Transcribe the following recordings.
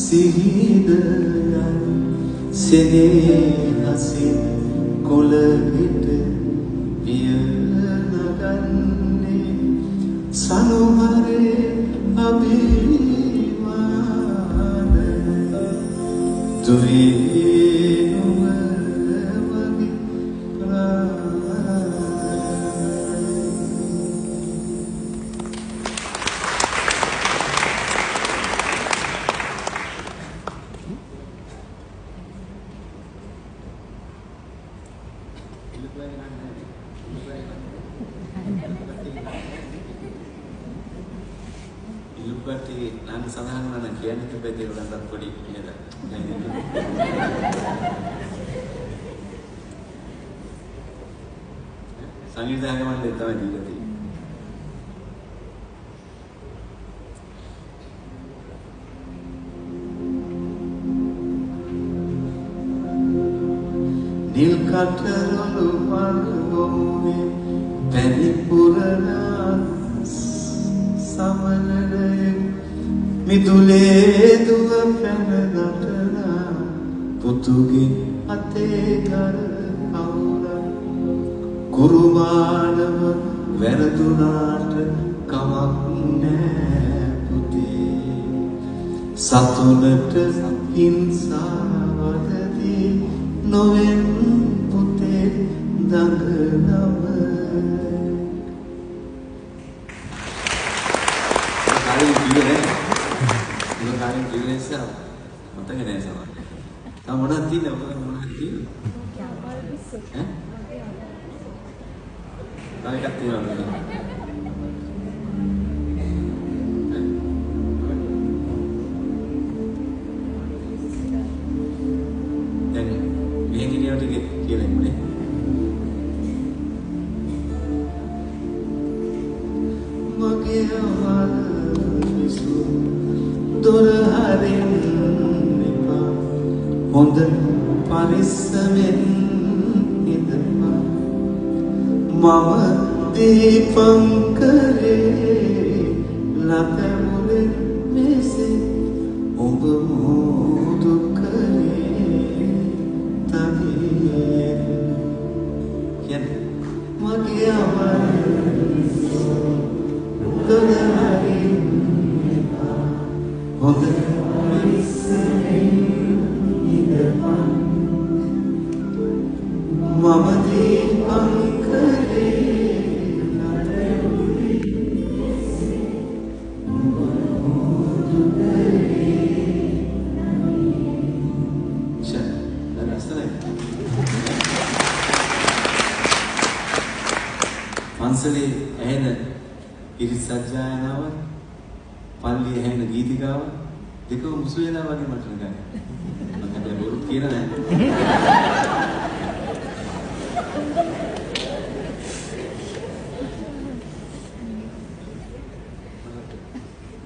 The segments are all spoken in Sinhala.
සිහිදයන් සෙනෙහසින් කොළගෙට පියනගන්නේ සනුහරේ අභිමානය දුවේ නුම වගේ ඉලුපටි නම් සඳහන් වන කියන්නේ කැපෙදී උලන්දත් පොඩි නේද? සංගීතය ගමන්නේ තමයි දීලා තියෙන්නේ. නිල් කටරළු වර්ගෝවේ පැණි පුරනා සමනලයේ මිදුලේ දුව පැන නටනා පුතුගේ අතේ කර කවුරක් කුරුමානම වැරදුනාට කමක් නෑ පුතේ සතුනට හිංසාවදදී නොවෙන් පුතේ දඟනම කාරින් කිව්වේ නිසා මතක නෑ සමහර. තා මොනවද තියෙන්නේ? මොනවද තියෙන්නේ? ඈ? කායිකක් තියෙනවද? දැන් මෙහෙන් කියනකොට කියලා ඉන්නේ. මගේ අවල් විසු දොර හරින්න එපා හොඳ පරිස්සමෙන් ඉඳපා මම දීපංකරේ ලතමුලේ මෙසේ ඔබ මොදු කරේ තනියෙන් කියන්නේ මගේ අවල් දොර හරින්න හොඳ පරිස්සමෙන් ඉඳපන් මම දීපංකරේ නටමුලේ ඔබ මොදු කරේ පන්සලේ ඇහෙන ඉරිත් සජ්ජායනාව පල්ලියේ ඇහෙන ගීතිකාව දෙකම මුසු වෙනා වගේ මට නිකන් මම හැබැයි බොරු කියන නෑ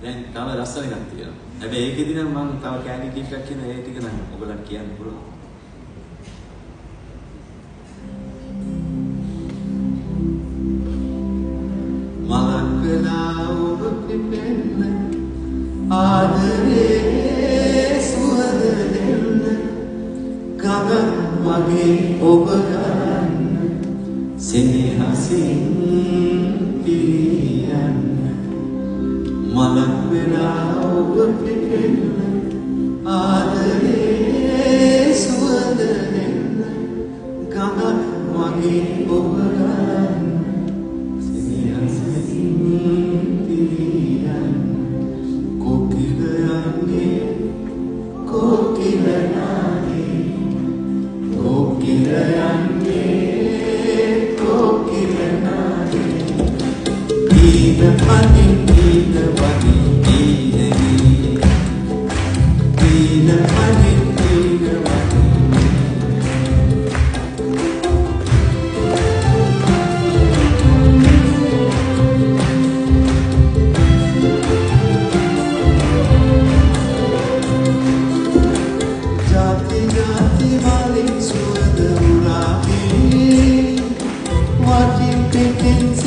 දැන් තව රසව එකක් තියෙනවා හැබැයි ඒකෙදි නම් මම තව කෑලි කීපයක් කියන ඒ ටික නම් ඔයගලන්ට කියන්න පුළුවන් ආදරේ සුවඳ දෙන්න ගඟ මගේ ඔබ ගන්න සෙනෙහසින් පිරියන්න මලක් වෙලා ඔබ පිපෙන්න ආදරේ සුවඳ දෙන්න ගඟ මගේ ඔබ ගන්න සෙනෙහසින් පිරියන්න What you think is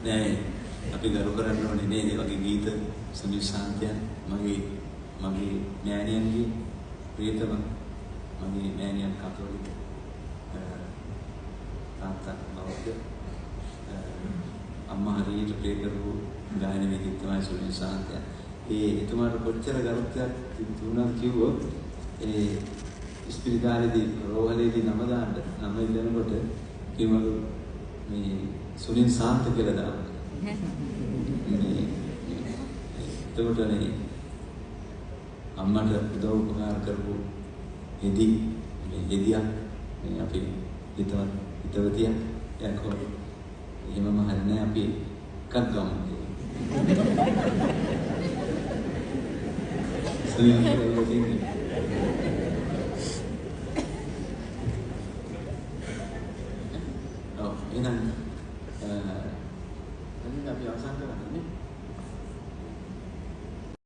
නෑ අපි ගරු කරන්න ඕනේ නේද වගේ ගීත සුනිල් ශාන්තයන් මගේ මෑණියන්ගේ ප්‍රියතම මගේ මෑණියන් කතෝලික තාත්තා බෞද්ධ අම්මා හරියට ප්‍රිය කරපු ගායන වේදික තමයි සුනිල් ශාන්තයන්. එතුමාට කොච්චර ගරුත්වයක් තිබුණාද කිව්වොත් ඉස්පිරිතාලේදී රෝහලේදී නම ඉල්ලනකොට කිව්වලු මේ සුනිල් ශාන්ත කියලා දාන්න. එතකොට නේ අම්මට උදව් උපකාර කරපු හෙදියක් මේ අපි හිතවතිය යකෝ එහෙමම හරිනේ අපි එකක් ගමු. සුනිල් කියන්නේ එහෙනම් අපි අවසන් කරන්නේ